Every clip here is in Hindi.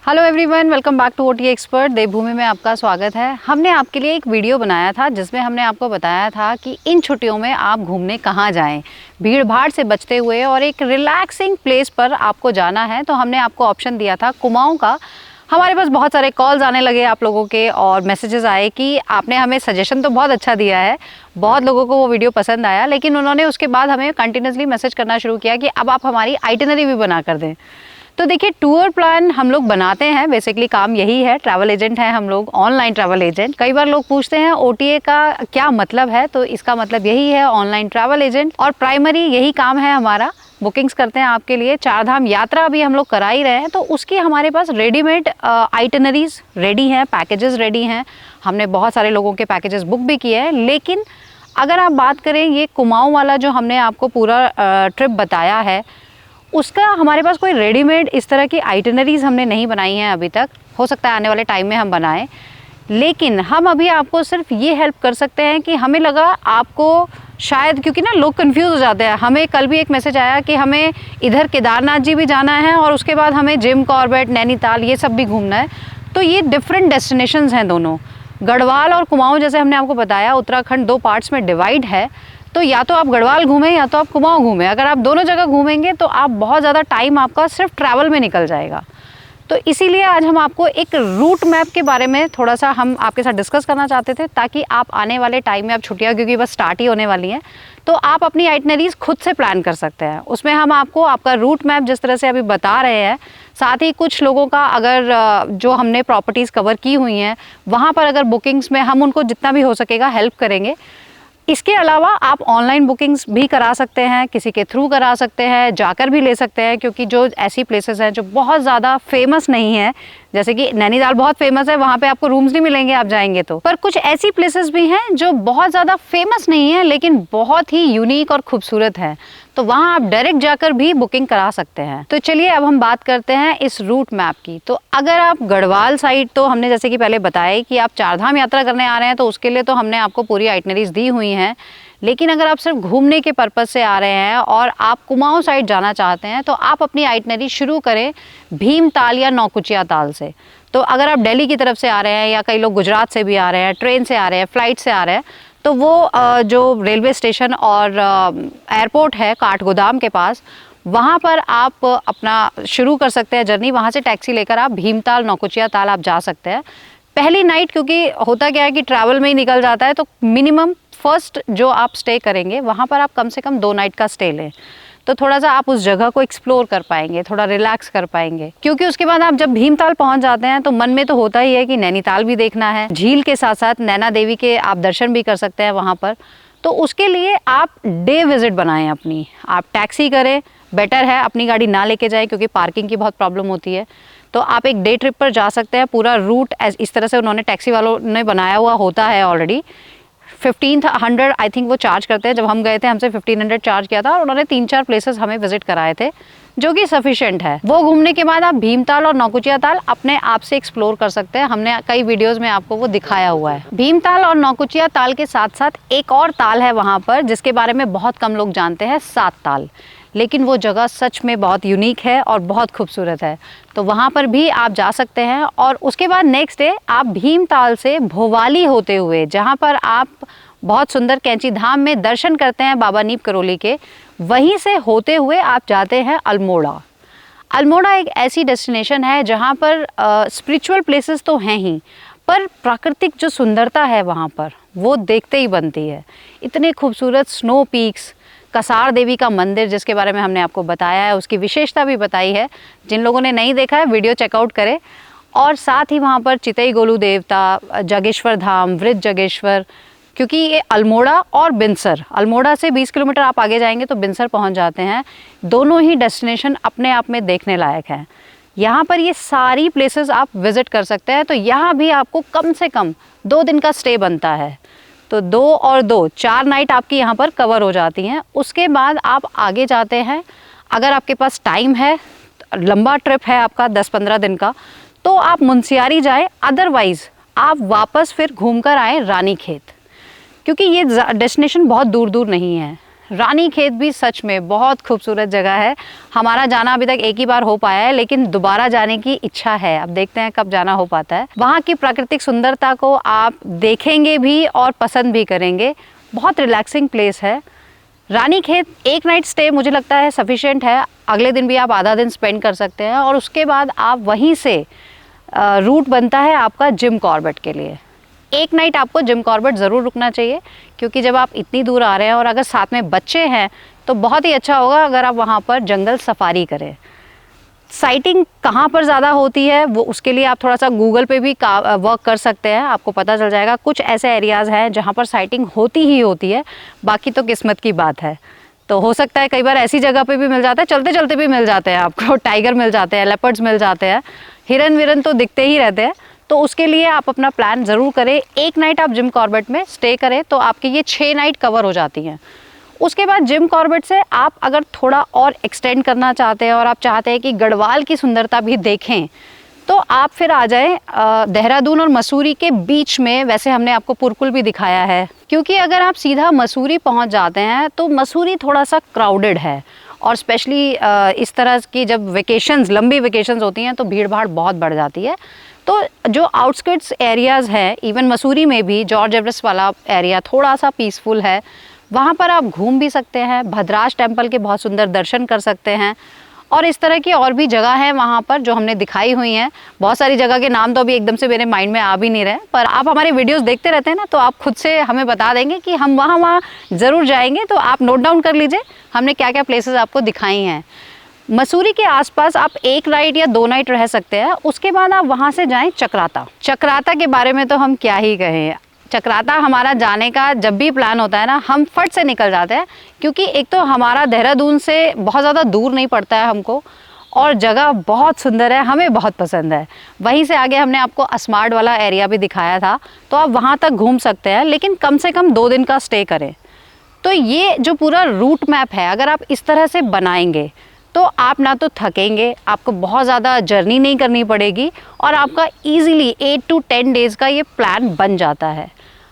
Hello everyone, welcome back to OT expert. Devbhoomi में आपका स्वागत है। हमने आपके लिए एक वीडियो बनाया था जिसमें हमने आपको बताया था कि इन छुट्टियों में आप घूमने कहाँ जाएं, भीड़ भाड़ से बचते हुए और एक रिलैक्सिंग प्लेस पर आपको जाना है। तो हमने आपको ऑप्शन दिया था कुमाऊं का। हमारे पास बहुत सारे कॉल्स आने लगे आप लोगों के और मैसेजेस आए कि आपने हमें सजेशन तो बहुत अच्छा दिया है, बहुत लोगों को वो वीडियो पसंद आया, लेकिन उन्होंने उसके बाद हमें कंटिन्यूसली मैसेज करना शुरू किया कि अब आप हमारी आइटिनरी भी बना कर दें। तो देखिए, टूर प्लान हम लोग बनाते हैं, बेसिकली काम यही है। ट्रैवल एजेंट हैं हम लोग, ऑनलाइन ट्रैवल एजेंट। कई बार लोग पूछते हैं ओटीए का क्या मतलब है, तो इसका मतलब यही है, ऑनलाइन ट्रैवल एजेंट। और प्राइमरी यही काम है हमारा, बुकिंग्स करते हैं आपके लिए। चारधाम यात्रा भी हम लोग करा ही रहे हैं, तो उसकी हमारे पास रेडीमेड आइटनरीज रेडी हैं, पैकेजेस रेडी हैं। हमने बहुत सारे लोगों के पैकेजेस बुक भी किए हैं। लेकिन अगर आप बात करें ये कुमाऊं वाला जो हमने आपको पूरा ट्रिप बताया है, उसका हमारे पास कोई रेडीमेड इस तरह की आइटनरीज हमने नहीं बनाई हैं अभी तक। हो सकता है आने वाले टाइम में हम बनाएं, लेकिन हम अभी आपको सिर्फ ये हेल्प कर सकते हैं कि हमें लगा आपको शायद, क्योंकि ना लोग कंफ्यूज हो जाते हैं। हमें कल भी एक मैसेज आया कि हमें इधर केदारनाथ जी भी जाना है और उसके बाद हमें जिम कॉर्बेट, नैनीताल, ये सब भी घूमना है। तो ये डिफरेंट डेस्टिनेशंस हैं दोनों। गढ़वाल और कुमाऊं, जैसे हमने आपको बताया, उत्तराखंड 2 पार्ट्स में डिवाइड है। तो या तो आप गढ़वाल घूमें या तो आप कुमाऊं घूमें। अगर आप दोनों जगह घूमेंगे तो आप बहुत ज़्यादा टाइम आपका सिर्फ ट्रैवल में निकल जाएगा। तो इसीलिए आज हम आपको एक रूट मैप के बारे में थोड़ा सा हम आपके साथ डिस्कस करना चाहते थे, ताकि आप आने वाले टाइम में, आप छुट्टियां क्योंकि बस स्टार्ट ही होने वाली हैं, तो आप अपनी आइटनरीज खुद से प्लान कर सकते हैं। उसमें हम आपको आपका रूट मैप जिस तरह से अभी बता रहे हैं, साथ ही कुछ लोगों का अगर जो हमने प्रॉपर्टीज़ कवर की हुई हैं वहाँ पर अगर बुकिंग्स में हम उनको जितना भी हो सकेगा हेल्प करेंगे। इसके अलावा आप ऑनलाइन बुकिंग्स भी करा सकते हैं, किसी के थ्रू करा सकते हैं, जाकर भी ले सकते हैं, क्योंकि जो ऐसी प्लेसेस हैं जो बहुत ज़्यादा फेमस नहीं है, जैसे कि नैनीताल बहुत फेमस है, वहाँ पे आपको रूम्स नहीं मिलेंगे आप जाएंगे तो। पर कुछ ऐसी प्लेसेस भी हैं जो बहुत ज़्यादा फेमस नहीं है लेकिन बहुत ही यूनिक और खूबसूरत है, तो वहाँ आप डायरेक्ट जाकर भी बुकिंग करा सकते हैं। तो चलिए अब हम बात करते हैं इस रूट मैप की। तो अगर आप गढ़वाल साइड, तो हमने जैसे कि पहले बताया कि आप चारधाम यात्रा करने आ रहे हैं, तो उसके लिए तो हमने आपको पूरी आइटनरीज दी हुई हैं। लेकिन अगर आप सिर्फ घूमने के पर्पज़ से आ रहे हैं और आप कुमाऊं साइड जाना चाहते हैं, तो आप अपनी आइटनरी शुरू करें भीमताल या नौकुचिया ताल से। तो अगर आप दिल्ली की तरफ से आ रहे हैं, या कई लोग गुजरात से भी आ रहे हैं, ट्रेन से आ रहे हैं, फ्लाइट से आ रहे हैं, तो वो जो रेलवे स्टेशन और एयरपोर्ट है काठगोदाम के पास, वहाँ पर आप अपना शुरू कर सकते हैं जर्नी। वहाँ से टैक्सी लेकर आप भीमताल, नौकुचिया ताल आप जा सकते हैं। पहली नाइट, क्योंकि होता क्या है कि ट्रैवल में ही निकल जाता है, तो मिनिमम फर्स्ट जो आप स्टे करेंगे वहाँ पर आप कम से कम 2 नाइट का स्टे लें, तो थोड़ा सा आप उस जगह को एक्सप्लोर कर पाएंगे, थोड़ा रिलैक्स कर पाएंगे। क्योंकि उसके बाद आप जब भीमताल पहुंच जाते हैं तो मन में तो होता ही है कि नैनीताल भी देखना है, झील के साथ साथ नैना देवी के आप दर्शन भी कर सकते हैं वहाँ पर। तो उसके लिए आप डे विजिट बनाएं अपनी, आप टैक्सी करें, बेटर है अपनी गाड़ी ना लेके जाएं, क्योंकि पार्किंग की बहुत प्रॉब्लम होती है। तो आप एक डे ट्रिप पर जा सकते हैं। पूरा रूट इस तरह से उन्होंने, टैक्सी वालों ने बनाया हुआ होता है ऑलरेडी। 1500 आई थिंक वो चार्ज करते हैं। जब हम गए थे हमसे 1500 चार्ज किया था, और उन्होंने 3-4 प्लेसेस हमें विजिट कराए थे, जो कि सफिशिएंट है। वो घूमने के बाद आप भीमताल और नौकुचिया ताल अपने आप से एक्सप्लोर कर सकते हैं। हमने कई वीडियोस में आपको वो दिखाया हुआ है। भीमताल और नौकुचिया ताल के साथ साथ एक और ताल है वहाँ पर, जिसके बारे में बहुत कम लोग जानते हैं, 7 ताल। लेकिन वो जगह सच में बहुत यूनिक है और बहुत खूबसूरत है, तो वहाँ पर भी आप जा सकते हैं। और उसके बाद नेक्स्ट डे आप भीमताल से भोवाली होते हुए, जहाँ पर आप बहुत सुंदर कैंची धाम में दर्शन करते हैं बाबा नीप करोली के, वहीं से होते हुए आप जाते हैं अल्मोड़ा। अल्मोड़ा एक ऐसी डेस्टिनेशन है जहाँ पर स्पिरिचुअल प्लेसेस तो हैं ही, पर प्राकृतिक जो सुंदरता है वहाँ पर वो देखते ही बनती है। इतने खूबसूरत स्नो पीक्स, कसार देवी का मंदिर जिसके बारे में हमने आपको बताया है, उसकी विशेषता भी बताई है। जिन लोगों ने नहीं देखा है वीडियो चेकआउट करें। और साथ ही वहाँ पर चितई गोलू देवता, जागेश्वर धाम, वृद्ध जागेश्वर, क्योंकि ये अल्मोड़ा और बिनसर, अल्मोड़ा से 20 किलोमीटर आप आगे जाएंगे तो बिनसर पहुँच जाते हैं। दोनों ही डेस्टिनेशन अपने आप में देखने लायक हैं। यहाँ पर ये सारी प्लेसेस आप विज़िट कर सकते हैं। तो यहाँ भी आपको कम से कम 2 दिन का स्टे बनता है, तो 2 और 2 4 नाइट आपकी यहाँ पर कवर हो जाती हैं। उसके बाद आप आगे जाते हैं। अगर आपके पास टाइम है, लंबा ट्रिप है आपका 10-15 दिन का, तो आप मुंशियारी जाए, अदरवाइज़ आप वापस फिर घूम कर आए रानीखेत, क्योंकि ये डेस्टिनेशन बहुत दूर दूर नहीं है। रानीखेत भी सच में बहुत खूबसूरत जगह है। हमारा जाना अभी तक एक ही बार हो पाया है, लेकिन दोबारा जाने की इच्छा है। अब देखते हैं कब जाना हो पाता है। वहाँ की प्राकृतिक सुंदरता को आप देखेंगे भी और पसंद भी करेंगे। बहुत रिलैक्सिंग प्लेस है रानीखेत। एक नाइट स्टे मुझे लगता है सफिशिएंट है। अगले दिन भी आप आधा दिन स्पेंड कर सकते हैं और उसके बाद आप वहीं से रूट बनता है आपका जिम कॉर्बेट के लिए। एक नाइट आपको जिम कॉर्बेट ज़रूर रुकना चाहिए, क्योंकि जब आप इतनी दूर आ रहे हैं और अगर साथ में बच्चे हैं तो बहुत ही अच्छा होगा अगर आप वहाँ पर जंगल सफारी करें। साइटिंग कहाँ पर ज़्यादा होती है वो उसके लिए आप थोड़ा सा गूगल पे भी वर्क कर सकते हैं, आपको पता चल जाएगा। कुछ ऐसे एरियाज़ हैं जहाँ पर साइटिंग होती ही होती है, बाकी तो किस्मत की बात है। तो हो सकता है कई बार ऐसी जगह पे भी मिल जाता है, चलते चलते भी मिल जाते हैं आपको। टाइगर मिल जाते हैं, लेपर्ड्स मिल जाते हैं, हिरन विरन तो दिखते ही रहते हैं। तो उसके लिए आप अपना प्लान ज़रूर करें। एक नाइट आप जिम कॉर्बेट में स्टे करें तो आपकी ये 6 नाइट कवर हो जाती हैं। उसके बाद जिम कॉर्बेट से आप अगर थोड़ा और एक्सटेंड करना चाहते हैं और आप चाहते हैं कि गढ़वाल की सुंदरता भी देखें, तो आप फिर आ जाएं देहरादून और मसूरी के बीच में। वैसे हमने आपको पुरकुल भी दिखाया है, क्योंकि अगर आप सीधा मसूरी पहुंच जाते हैं तो मसूरी थोड़ा सा क्राउडेड है, और स्पेशली इस तरह की जब वेकेशंस, लंबी वेकेशंस होती हैं तो भीड़ भाड़ बहुत बढ़ जाती है। तो जो आउटस्कर्ट्स एरियाज़ हैं, इवन मसूरी में भी जॉर्ज एवरेस्ट वाला एरिया थोड़ा सा पीसफुल है, वहाँ पर आप घूम भी सकते हैं। भद्राश टेम्पल के बहुत सुंदर दर्शन कर सकते हैं, और इस तरह की और भी जगह है वहाँ पर जो हमने दिखाई हुई हैं। बहुत सारी जगह के नाम तो अभी एकदम से मेरे माइंड में आ भी नहीं रहे, पर आप हमारे वीडियोस देखते रहते हैं ना, तो आप खुद से हमें बता देंगे कि हम वहाँ ज़रूर जाएंगे। तो आप नोट डाउन कर लीजिए हमने क्या क्या प्लेसेस आपको दिखाई हैं। मसूरी के आसपास आप एक नाइट या 2 नाइट रह सकते हैं। उसके बाद आप वहाँ से जाएं चक्राता। चक्राता के बारे में तो हम क्या ही कहें। चक्राता हमारा जाने का जब भी प्लान होता है ना, हम फट से निकल जाते हैं, क्योंकि एक तो हमारा देहरादून से बहुत ज़्यादा दूर नहीं पड़ता है हमको, और जगह बहुत सुंदर है, हमें बहुत पसंद है। वहीं से आगे हमने आपको अस्माड वाला एरिया भी दिखाया था, तो आप वहाँ तक घूम सकते हैं, लेकिन कम से कम 2 दिन का स्टे करें। तो ये जो पूरा रूट मैप है, अगर आप इस तरह से बनाएंगे तो आप ना तो थकेंगे, आपको बहुत ज़्यादा जर्नी नहीं करनी पड़ेगी, और आपका इजीली 8 to 10 डेज़ का ये प्लान बन जाता है।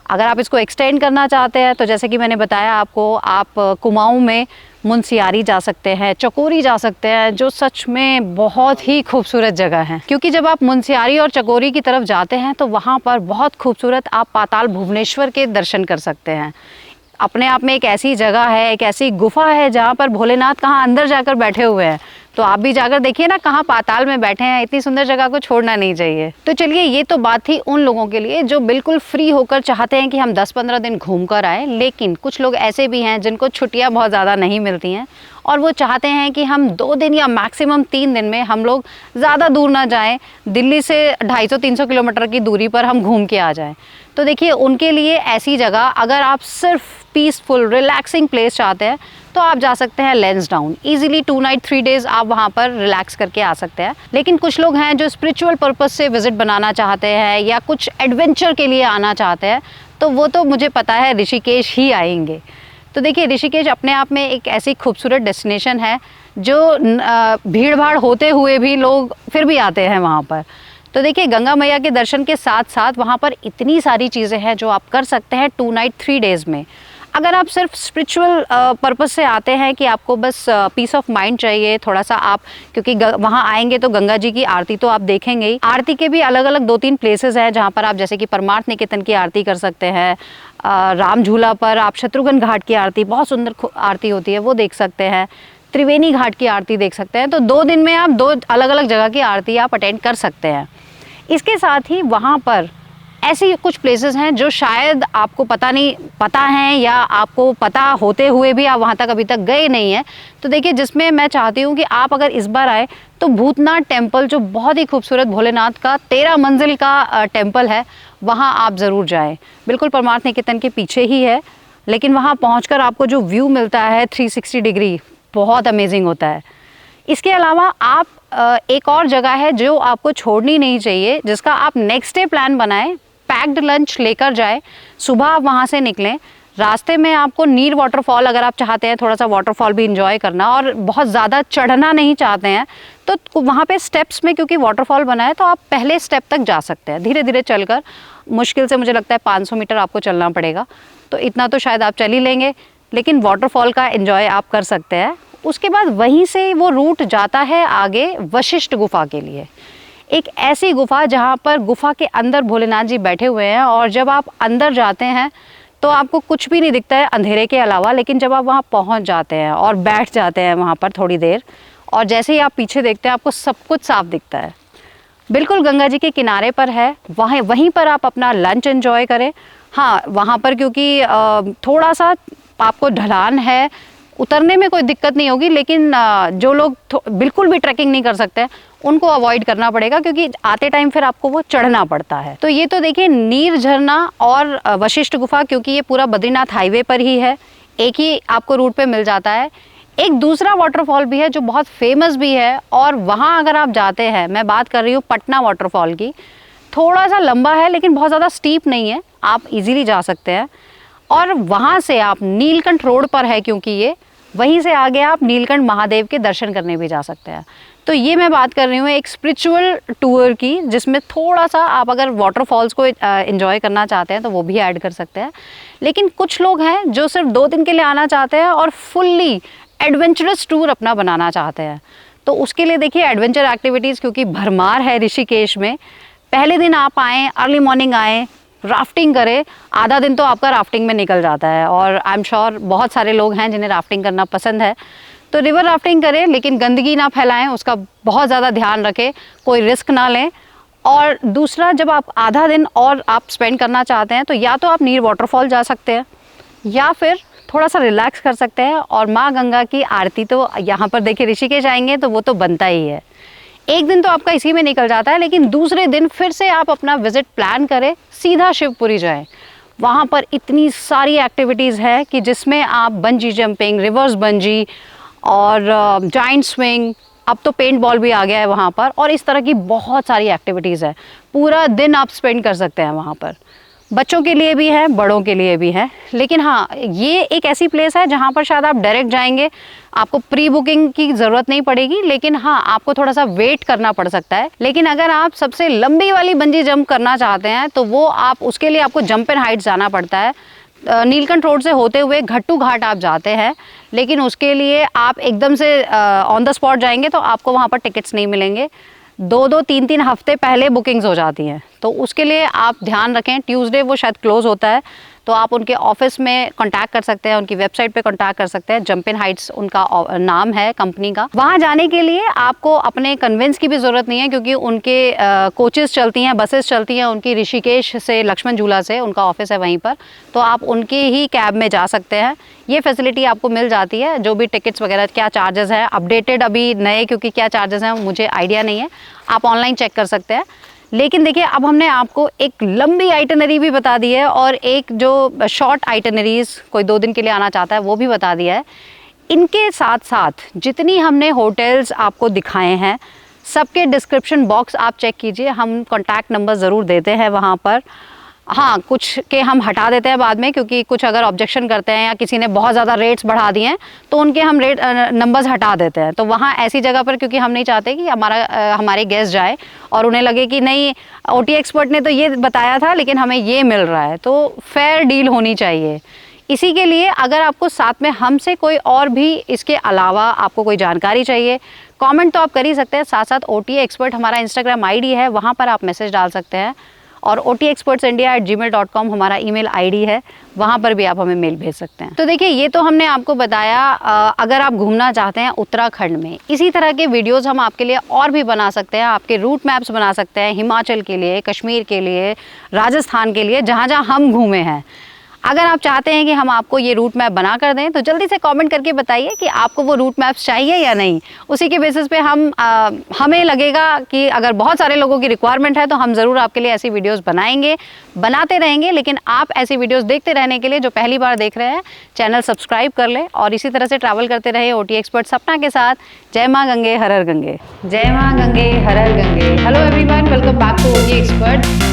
अगर आप इसको एक्सटेंड करना चाहते हैं तो जैसे कि मैंने बताया आपको, आप कुमाऊं में मुनस्यारी जा सकते हैं, चकोरी जा सकते हैं, जो सच में बहुत ही खूबसूरत जगह है। क्योंकि जब आप मुनस्यारी और चकोरी की तरफ जाते हैं तो वहाँ पर बहुत खूबसूरत आप पाताल भुवनेश्वर के दर्शन कर सकते हैं। अपने आप में एक ऐसी जगह है, एक ऐसी गुफा है जहाँ पर भोलेनाथ कहाँ अंदर जाकर बैठे हुए हैं। तो आप भी जाकर देखिए ना, कहाँ पाताल में बैठे हैं। इतनी सुंदर जगह को छोड़ना नहीं चाहिए। तो चलिए, ये तो बात थी उन लोगों के लिए जो बिल्कुल फ्री होकर चाहते हैं कि हम 10-15 दिन घूम कर आए। लेकिन कुछ लोग ऐसे भी हैं जिनको छुट्टियाँ बहुत ज़्यादा नहीं मिलती हैं, और वो चाहते हैं कि हम 2 दिन या मैक्सिमम 3 दिन में हम लोग ज़्यादा दूर ना जाएं, दिल्ली से 250-300 किलोमीटर की दूरी पर हम घूम के आ जाएं। तो देखिए, उनके लिए ऐसी जगह, अगर आप सिर्फ पीसफुल रिलैक्सिंग प्लेस चाहते हैं तो आप जा सकते हैं लैंसडाउन। इजीली 2 नाइट 3 डेज आप वहाँ पर रिलैक्स करके आ सकते हैं। लेकिन कुछ लोग हैं जो स्पिरिचुअल पर्पस से विजिट बनाना चाहते हैं या कुछ एडवेंचर के लिए आना चाहते हैं, तो वो तो मुझे पता है ऋषिकेश ही आएंगे। तो देखिए, ऋषिकेश अपने आप में एक ऐसी खूबसूरत डेस्टिनेशन है जो भीड़ भाड़ होते हुए भी लोग फिर भी आते हैं वहाँ पर। तो देखिए, गंगा मैया के दर्शन के साथ साथ वहाँ पर इतनी सारी चीज़ें हैं जो आप कर सकते हैं 2 नाइट 3 डेज़ में। अगर आप सिर्फ स्पिरिचुअल पर्पस से आते हैं कि आपको बस पीस ऑफ माइंड चाहिए थोड़ा सा, आप क्योंकि वहाँ आएंगे तो गंगा जी की आरती तो आप देखेंगे ही। आरती के भी अलग अलग 2-3 प्लेसेस हैं जहाँ पर आप, जैसे कि परमार्थ निकेतन की आरती कर सकते हैं। राम झूला पर आप शत्रुघ्न घाट की आरती, बहुत सुंदर आरती होती है, वो देख सकते हैं। त्रिवेणी घाट की आरती देख सकते हैं। तो 2 दिन में आप 2 अलग अलग जगह की आरती आप अटेंड कर सकते हैं। इसके साथ ही वहाँ पर ऐसी कुछ प्लेसेस हैं जो शायद आपको पता हैं, या आपको पता होते हुए भी आप वहाँ तक अभी तक गए नहीं हैं। तो देखिए, जिसमें मैं चाहती हूँ कि आप अगर इस बार आए तो भूतनाथ टेम्पल, जो बहुत ही खूबसूरत भोलेनाथ का 13 मंजिल का टेम्पल है, वहाँ आप ज़रूर जाएं। बिल्कुल परमार्थ निकेतन के पीछे ही है, लेकिन वहाँ पहुँचकर आपको जो व्यू मिलता है 360 डिग्री, बहुत अमेजिंग होता है। इसके अलावा आप एक और जगह है जो आपको छोड़नी नहीं चाहिए, जिसका आप नेक्स्ट डे प्लान बनाएं, पैक्ड लंच लेकर जाए, सुबह आप वहाँ से निकलें। रास्ते में आपको नीर वाटरफॉल, अगर आप चाहते हैं थोड़ा सा वाटरफॉल भी इंजॉय करना और बहुत ज़्यादा चढ़ना नहीं चाहते हैं, तो वहाँ पे स्टेप्स में, क्योंकि वाटरफॉल बना है, तो आप पहले स्टेप तक जा सकते हैं धीरे धीरे चलकर। मुश्किल से मुझे लगता है 500 मीटर आपको चलना पड़ेगा, तो इतना तो शायद आप चल ही लेंगे। लेकिन वाटरफॉल का एंजॉय आप कर सकते हैं। उसके बाद वहीं से वो रूट जाता है आगे वशिष्ठ गुफा के लिए, एक ऐसी गुफा जहाँ पर गुफा के अंदर भोलेनाथ जी बैठे हुए हैं। और जब आप अंदर जाते हैं तो आपको कुछ भी नहीं दिखता है अंधेरे के अलावा, लेकिन जब आप वहाँ पहुँच जाते हैं और बैठ जाते हैं वहाँ पर थोड़ी देर, और जैसे ही आप पीछे देखते हैं आपको सब कुछ साफ दिखता है। बिल्कुल गंगा जी के किनारे पर है, वहीं पर आप अपना लंच एंजॉय करें। हाँ, वहाँ पर क्योंकि थोड़ा सा आपको ढलान है, उतरने में कोई दिक्कत नहीं होगी, लेकिन जो लोग बिल्कुल भी ट्रैकिंग नहीं कर सकते उनको अवॉइड करना पड़ेगा, क्योंकि आते टाइम फिर आपको वो चढ़ना पड़ता है। तो ये तो देखिए नीर झरना और वशिष्ठ गुफा, क्योंकि ये पूरा बद्रीनाथ हाईवे पर ही है, एक ही आपको रूट पे मिल जाता है। एक दूसरा वाटरफॉल भी है जो बहुत फेमस भी है, और वहाँ अगर आप जाते हैं, मैं बात कर रही हूँ पटना वाटरफॉल की, थोड़ा सा लंबा है लेकिन बहुत ज़्यादा स्टीप नहीं है, आप इजीली जा सकते हैं। और वहाँ से आप नीलकंठ रोड पर है, क्योंकि ये वहीं से आगे आप नीलकंठ महादेव के दर्शन करने भी जा सकते हैं। तो ये मैं बात कर रही हूँ एक स्पिरिचुअल टूर की, जिसमें थोड़ा सा आप अगर वाटरफॉल्स को एंजॉय करना चाहते हैं तो वो भी ऐड कर सकते हैं। लेकिन कुछ लोग हैं जो सिर्फ 2 दिन के लिए आना चाहते हैं और फुल्ली एडवेंचरस टूर अपना बनाना चाहते हैं, तो उसके लिए देखिए एडवेंचर एक्टिविटीज़ क्योंकि भरमार है ऋषिकेश में। पहले दिन आप आएँ, अर्ली मॉर्निंग आएँ, राफ्टिंग करें, आधा दिन तो आपका राफ्टिंग में निकल जाता है, और आई एम श्योर बहुत सारे लोग हैं जिन्हें राफ्टिंग करना पसंद है। तो रिवर राफ्टिंग करें, लेकिन गंदगी ना फैलाएं, उसका बहुत ज़्यादा ध्यान रखें, कोई रिस्क ना लें। और दूसरा, जब आप आधा दिन और आप स्पेंड करना चाहते हैं तो या तो आप नीर वाटरफॉल जा सकते हैं, या फिर थोड़ा सा रिलैक्स कर सकते हैं। और माँ गंगा की आरती तो यहाँ पर देखिए, ऋषिकेश आएंगे तो वो तो बनता ही है। एक दिन तो आपका इसी में निकल जाता है, लेकिन दूसरे दिन फिर से आप अपना विजिट प्लान करें, सीधा शिवपुरी जाएं। वहाँ पर इतनी सारी एक्टिविटीज़ है कि जिसमें आप बंजी जंपिंग, रिवर्स बंजी और जाइंट स्विंग, अब तो पेंट बॉल भी आ गया है वहाँ पर, और इस तरह की बहुत सारी एक्टिविटीज़ है। पूरा दिन आप स्पेंड कर सकते हैं वहाँ पर, बच्चों के लिए भी है, बड़ों के लिए भी है। लेकिन हाँ, ये एक ऐसी प्लेस है जहाँ पर शायद आप डायरेक्ट जाएंगे, आपको प्री बुकिंग की ज़रूरत नहीं पड़ेगी, लेकिन हाँ, आपको थोड़ा सा वेट करना पड़ सकता है। लेकिन अगर आप सबसे लंबी वाली बंजी जंप करना चाहते हैं तो वो आप, उसके लिए आपको जंप एंड हाइट्स जाना पड़ता है। नीलकंठ रोड से होते हुए घट्टू घाट आप जाते हैं, लेकिन उसके लिए आप एकदम से ऑन द स्पॉट जाएंगे तो आपको वहाँ पर टिकट्स नहीं मिलेंगे। 2-2, 3-3 हफ्ते पहले बुकिंग्स हो जाती हैं, तो उसके लिए आप ध्यान रखें। ट्यूसडे वो शायद क्लोज़ होता है, तो आप उनके ऑफिस में कांटेक्ट कर सकते हैं, उनकी वेबसाइट पे कांटेक्ट कर सकते हैं। जंप इन हाइट्स उनका नाम है कंपनी का। वहाँ जाने के लिए आपको अपने कन्वेंस की भी ज़रूरत नहीं है, क्योंकि उनके कोचेस चलती हैं, बसेस चलती हैं उनकी, ऋषिकेश से लक्ष्मण झूला से उनका ऑफिस है वहीं पर, तो आप उनके ही कैब में जा सकते हैं। ये फैसिलिटी आपको मिल जाती है। जो भी टिकट्स वगैरह क्या चार्जेस हैं, अपडेटेड अभी नए, क्योंकि क्या चार्जेस हैं मुझे आइडिया नहीं है, आप ऑनलाइन चेक कर सकते हैं। लेकिन देखिए, अब हमने आपको एक लंबी आइटनरी भी बता दी है, और एक जो शॉर्ट आइटनरीज कोई 2 दिन के लिए आना चाहता है वो भी बता दिया है। इनके साथ साथ जितनी हमने होटल्स आपको दिखाए हैं, सबके डिस्क्रिप्शन बॉक्स आप चेक कीजिए, हम कॉन्टैक्ट नंबर ज़रूर देते हैं वहाँ पर। हाँ, कुछ के हम हटा देते हैं बाद में, क्योंकि कुछ अगर ऑब्जेक्शन करते हैं या किसी ने बहुत ज़्यादा रेट्स बढ़ा दिए हैं तो उनके हम रेट नंबर्स हटा देते हैं। तो वहाँ ऐसी जगह पर, क्योंकि हम नहीं चाहते कि हमारे गेस्ट जाए और उन्हें लगे कि नहीं, ओटी एक्सपर्ट ने तो ये बताया था लेकिन हमें ये मिल रहा है, तो फेयर डील होनी चाहिए। इसी के लिए अगर आपको साथ में हमसे कोई और भी इसके अलावा आपको कोई जानकारी चाहिए, कमेंट तो आप कर ही सकते हैं। साथ साथ ओटी एक्सपर्ट हमारा इंस्टाग्राम आईडी है, वहाँ पर आप मैसेज डाल सकते हैं, और otexpertsindia@gmail.com हमारा ईमेल आईडी है, वहाँ पर भी आप हमें मेल भेज सकते हैं। तो देखिए, ये तो हमने आपको बताया अगर आप घूमना चाहते हैं उत्तराखंड में, इसी तरह के वीडियोस हम आपके लिए और भी बना सकते हैं, आपके रूट मैप्स बना सकते हैं, हिमाचल के लिए, कश्मीर के लिए, राजस्थान के लिए, जहाँ जहाँ हम घूमे हैं। अगर आप चाहते हैं कि हम आपको ये रूट मैप बना कर दें तो जल्दी से कमेंट करके बताइए कि आपको वो रूट मैप्स चाहिए या नहीं। उसी के बेसिस पे हमें लगेगा कि अगर बहुत सारे लोगों की रिक्वायरमेंट है तो हम ज़रूर आपके लिए ऐसी वीडियोस बनाएंगे, बनाते रहेंगे। लेकिन आप ऐसी वीडियोस देखते रहने के लिए, जो पहली बार देख रहे हैं, चैनल सब्सक्राइब कर लें और इसी तरह से ट्रैवल करते रहे ओटी एक्सपर्ट सपना के साथ। जय माँ गंगे, हर हर गंगे। जय माँ गंगे, हर हर गंगे। Hello everyone, welcome back to OT expert.